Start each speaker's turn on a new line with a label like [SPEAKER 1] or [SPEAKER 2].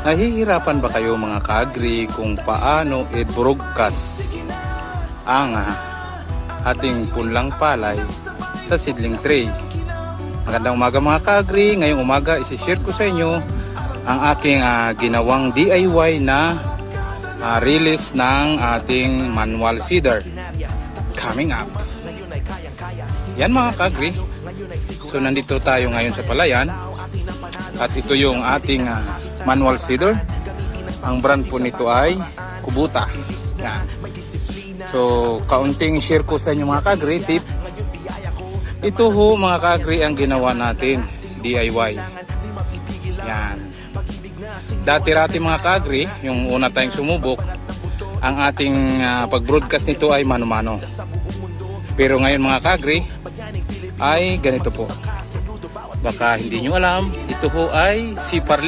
[SPEAKER 1] Nahihirapan ba kayo mga ka-agri kung paano i-broadcast ang ating punlang palay sa seedling tray? Magandang umaga mga ka-agri. Ngayong umaga isi-share ko sa inyo ang aking ginawang DIY na release ng ating manual seeder coming up. Yan mga ka-agri. So nandito tayo ngayon sa palayan at ito yung ating manual seeder. Ang brand po nito ay Kubota. Yan. So kaunting share ko sa inyo mga ka-agri tip. Ito ho mga ka-agri ang ginawa natin DIY. Yan. Dati-rati mga ka-agri, yung una tayong sumubok, ang ating pag-broadcast nito ay mano-mano. Pero ngayon mga ka-agri ay ganito po. Baka hindi nyo alam, ito po ay Sipar